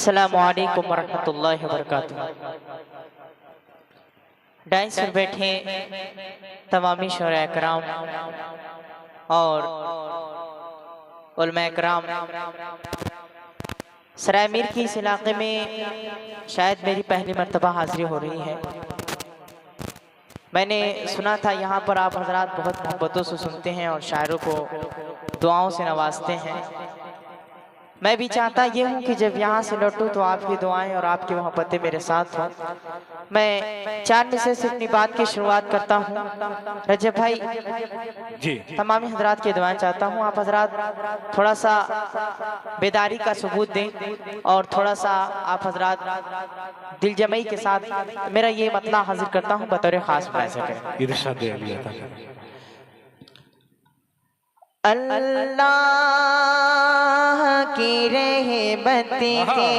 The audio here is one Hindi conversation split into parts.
अस्सलामुअलैकुम वरहमतुल्लाहि वबरकातुहू। डाइस पर बैठे तमामी शोरा कराम और उलमा कराम, सराय मीर की इस इलाके में शायद मेरी पहली मर्तबा हाजिरी हो रही है। मैंने सुना था यहाँ पर आप हजरात बहुत मोहब्बतों से सुनते हैं और शायरों को दुआओं से नवाजते हैं। मैं भी चाहता ये हूँ कि जब यहाँ से लौटूँ तो आपकी दुआएं और आपकी मोहब्बतें मेरे साथ हों। मैं 4 मिसरे से अपनी बात की शुरुआत करता हूँ। रजब भाई जी तमामी हजरात की दुआएं चाहता हूँ। आप हजरात थोड़ा सा बेदारी का सबूत दें और थोड़ा सा आप हजरात दिलजमई के साथ मेरा ये मतला हाजिर करता हूँ बतौर खास मुलाहिज़ा करें। अल्लाह की रहमत के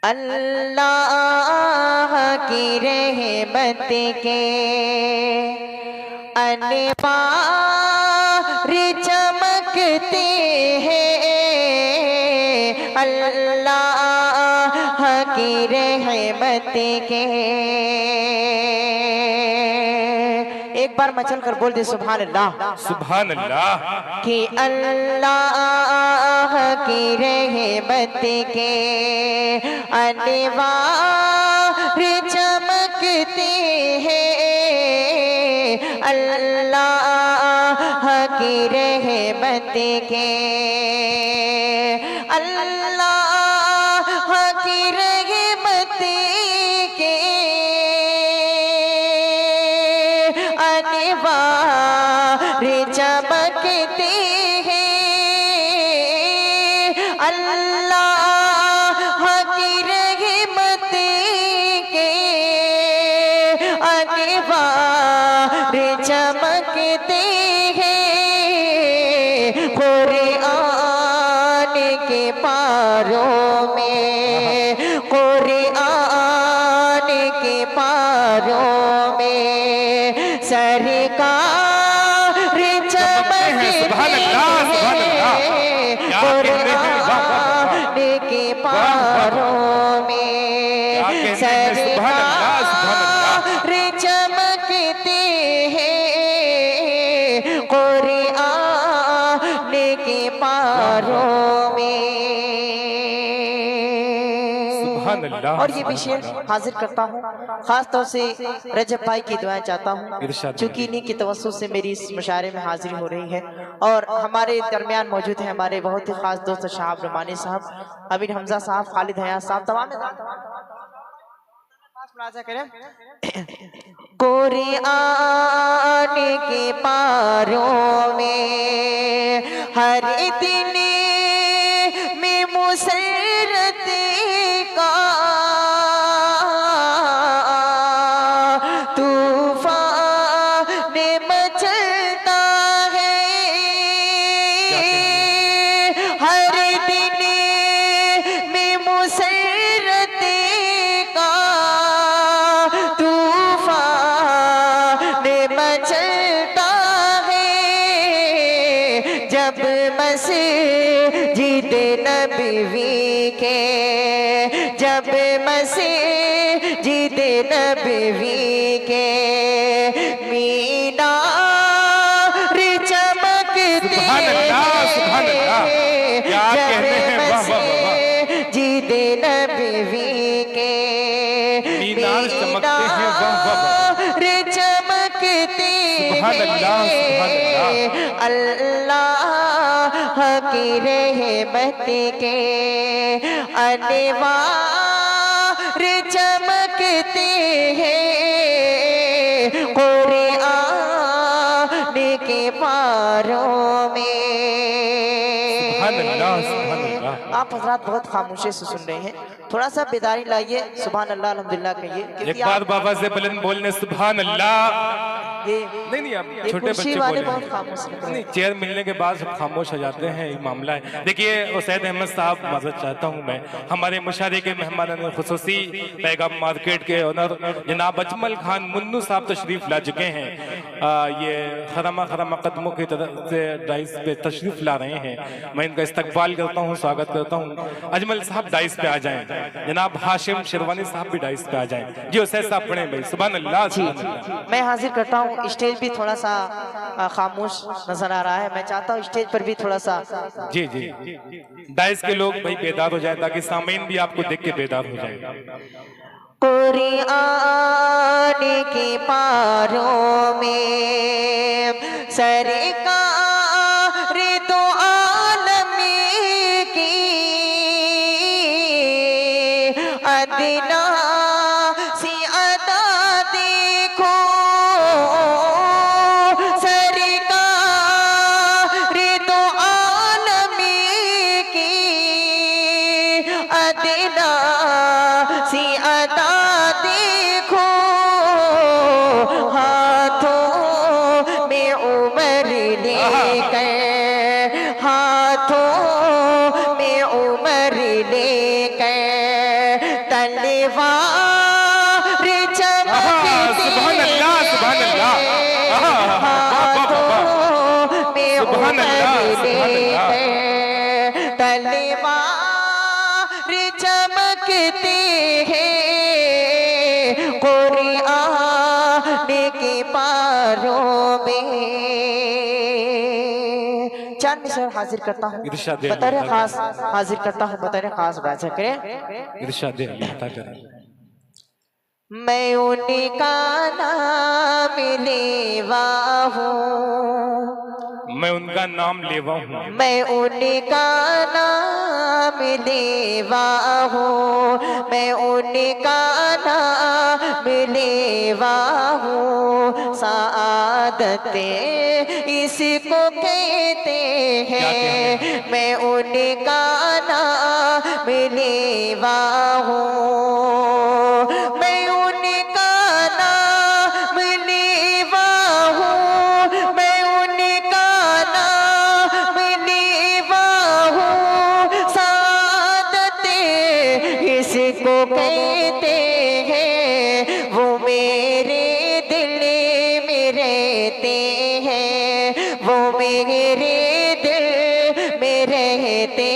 अल्लाह की रहमत के अनवार चमकते हैं। अल्लाह की रहमत के एक बार मचल कर बोल दे सुभान अल्लाह, सुभान अल्लाह। कि अल्लाह की रहमत के अनवार चमकते हैं। अल्लाह की रहमत के अल्लाह की रहमत के अनवार चमकते हैं। अल्लाह की रहमत के अनवार चमकते हैं। कुरान के पारों में, कुरान के पारों में सरकार चमकते हैं। कुरान के पारों में सरकार चमकते हैं। कुरान के पारों में। और ये भी शेर हाजिर करता हूँ खास तौर से रजब भाई की दुआएं चाहता हूँ, चूंकि इन्हीं की तवज्जो से मेरी इस मुशायरे में हाजिरी हो रही है। और हमारे दरमियान मौजूद हैं हमारे बहुत ही खास दोस्त शाहब रुमानी साहब, अमीर हमजा साहब, खालिद हयात साहब, तमाम कुरान के पारों में हर दिन में मुसरत का तूफान मचलता है। हर दिन में मुसरत का तूफान मचलता है। जब मस्जिद नबवी के, जब मस्जिद नबवी के मीनार चमकते हैं। जब मस्जिद नबवी के मीनार चमकते हैं। अल्लाह की रहमत के अनवार चमकते हैं। कुरान के पारों में। आप हजरात बहुत खामोशी से सुन रहे हैं। थोड़ा सा बेदारी लाइए, सुभान अल्लाह अल्हम्दुलिल्लाह कहिए, एक क्योंकि बार आप बाबा से बुलंद बोलने सुभान अल्लाह। ये नहीं आप ये छोटे कुर्सी बच्चे वाले बोले बहुत खामोश लग रहे नहीं, हैं। चेयर मिलने के बाद सब खामोश हो जाते हैं, ये मामला है। देखिए उसैद अहमद साहब, माजरत चाहता हूँ मैं, हमारे मुशारे के मेहमान खुसूसी पैगाम मार्केट के ओनर जनाब अजमल खान मुन्नू साहब तशरीफ ला चुके हैं। ये खरमा खरमा कदमों की तरफ से डाइस पे तशरीफ ला रहे हैं। मैं इनका इस्तकबाल करता हूँ, स्वागत करता हूँ। अजमल साहब डाइस पे आ जाएं, जनाब हाशिम शेरवानी साहब भी डाइस पे आ जाएं। जी उसैद साहब पढ़े भाई, सुभान अल्लाह सुभान अल्लाह। मैं हाजिर करता हूँ, स्टेज भी थोड़ा सा खामोश नजर आ रहा है, मैं चाहता हूँ स्टेज पर भी थोड़ा सा जी जी डाइस के लोग भाई बेदार हो जाए, ताकि सामीन भी आपको देख के बेदार हो जाए। कुरान के पारों में सरकार दो आलम की अदना सी अदा देखो, सरकार दो आलम की अदना सी अदा देखो, हाथों में उमर लेकर, हाथों में उमर लेकर तलवार चमकती सुभान अल्लाह सुभान अल्लाह। हाथों में सुभान उमर अल्लाह, सुभान अल्लाह। लेकर तलवार चमकते हैं, कुरान के पारों में। चांद मिसर हाजिर करता हूँ, इरशाद बतौर खास हाजिर करता हूँ, बतौर खास बाजा करें। इरशाद अल्लाह अता करें। मैं उनका नाम लेवा हूँ, मैं उनका नाम लेवा हूँ, मैं उनका नाम लेवा हूँ, मैं उनका नाम लेवा हूँ। सादत इसको कहते हैं, मैं उनका नाम लेवा हूँ, मैं उनका नाम लेवा हूँ, मैं उनका नाम लेवा हूँ। सादत इसको कहते हैं, वो मेरे दिल में रहते हैं, वो मेरे दिल में रहते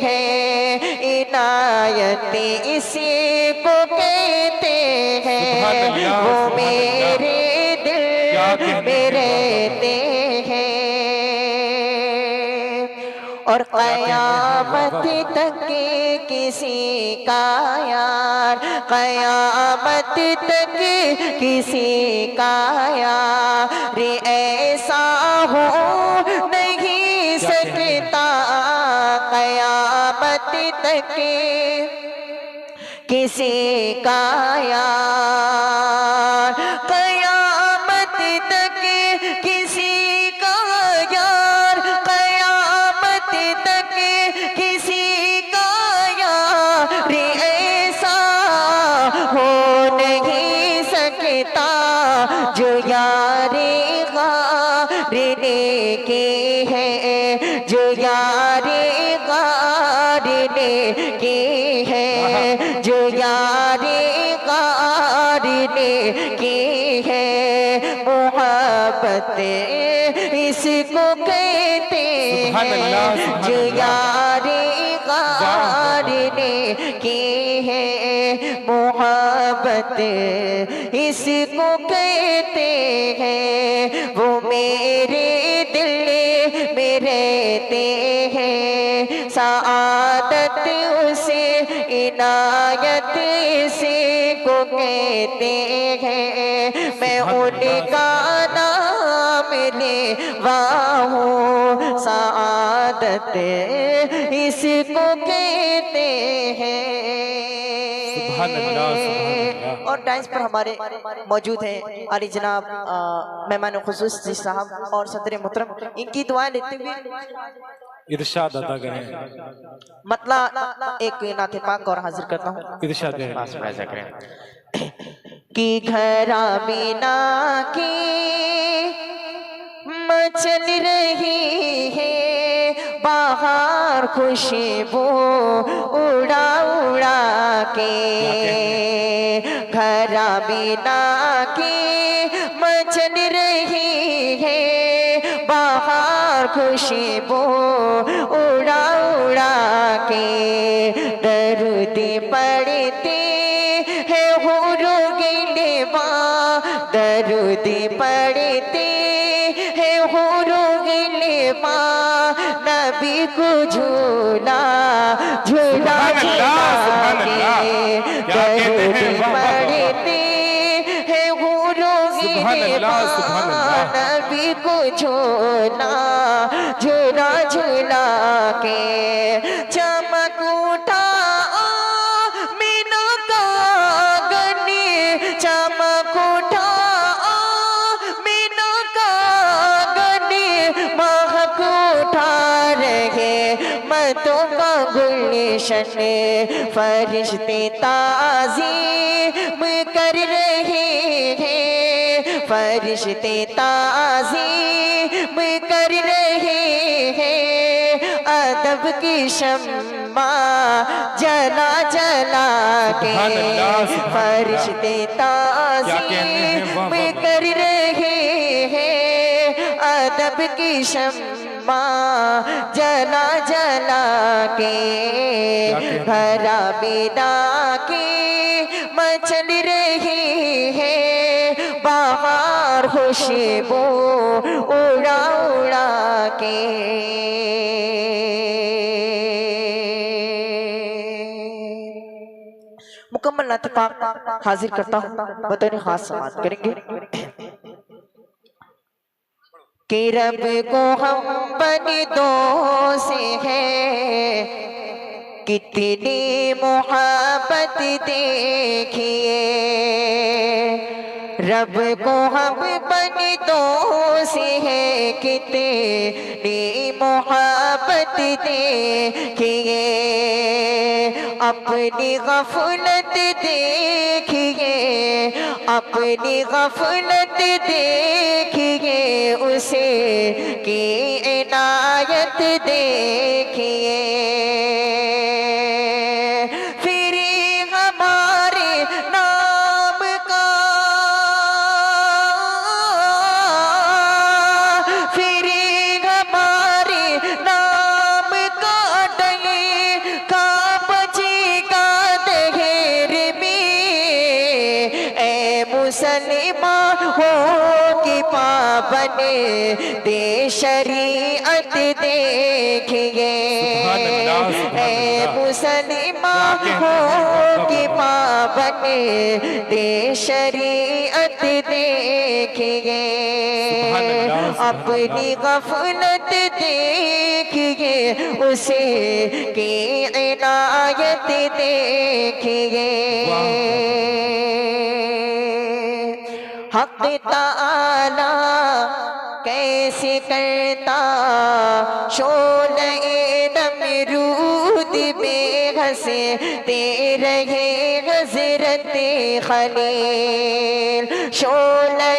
हैं। इनायत इसको कहते हैं, वो मेरे दिल में रहते हैं। और क़यामत तक किसी का यार, क़यामत तक किसी का यार ऐसा हो नहीं सकता। क़यामत तक किसी का यार, क़यामत तक किसी का यार, क़यामत तक किसी का यार ऐसा हो नहीं सकता, जो यारे गार ने की है, जो यारे गार ने की है, जो यारे गार ने की है। मोहब्बत इसको कहते हैं, जो यारे गार ने की है। मोहब्बत इसको कहते हैं, वो मेरे दिल में रहते हैं। सादत उसे इनायत से को कहते हैं, मैं उनका नाम लेवा हूँ। सादत इसको कहते हैं। सुभान अल्लाह, सुभान अल्लाह। और डांस पर हमारे मौजूद हैं अली जनाब मेहमान खुसूस जी साहब और सदर मोहतरम, इनकी दुआएं लेते हुए इरशाद अदा करें। मतलब एक नाते पाक और हाजिर करता हूँ। इरशाद करें। पास में ऐसा करें कि घरा बिना की मचल रही है बाहर खुशबू उड़ा उड़ा के, घरा बिना की मचल रही है बाहर खुशबू उड़ा उड़ा के, दर्द पड़ते है हुरू गिलवा, दर्द पड़ते है हुरू गिलवा, नबी को झूला झूला झूला के, दर्द पड़ते है हुरू गिलवा, नबी को झूला झूला झूला के, चमक उठा मीनू का गनी, चमक उठा मीनू का गनी, महक उठा रहे मतों का गुलशन, फरिश्ते ताज़ीम कर रहे हैं, फरिश्ते ताज़ीम कर रहे हैं, अदब की शम्मा जला जला के, फरिश्ते ताज़ीम कर रहे हैं, अदब की शम्मा जला जला के, घरा बिना के मचल रही है बाहर खुशबू उड़ा उड़ा के। मुकम्मल नाते पाक हाजिर करता हूँ, बतौर खास समाअत करेंगे कि रब को हम बंदों से है कितनी मोहब्बत देखिए, रब को हम बंदों से है कितनी मोहब्बत देखिए, अपनी गफलत देखिए, अपनी गफलत देखिए, उसे की इनायत देखिए, फिर हमारे नाम का, फिर हमारे नाम का डले का बचेगा दहेर में, ए मुसलमान हो कि पाबन दे शरीअत देखिए, ए मुसलमान हो कि पाबन दे शरीअत देखिए, अपनी गफलत देखिए, उसे की इनायत देखिए, हक ताला कैसे करता शोले नमरूद बेघस तेरे हज़रत खलील, शोले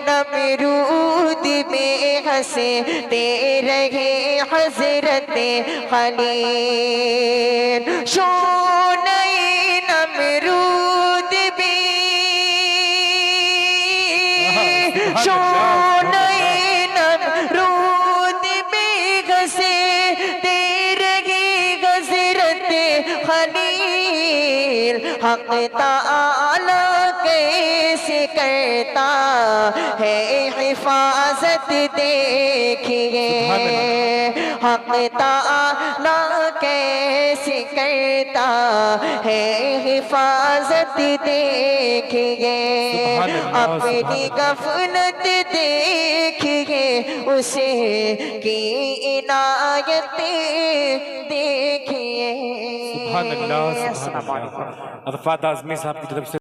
नमरूद बेघस तेरे हज़रत खलील, शोले नमरूद बे शोले नमरूद बेघसे तेरे हज़रत खलील, हक ताला कैसे करता है हिफाजत देखिए, हक ताला कैसे करता है हिफाजत देखिए, अपनी गफलत देखिए, उसे की इनायत देखिए। सुभान अल्लाह। अरफात आज़मी साहब की तरफ से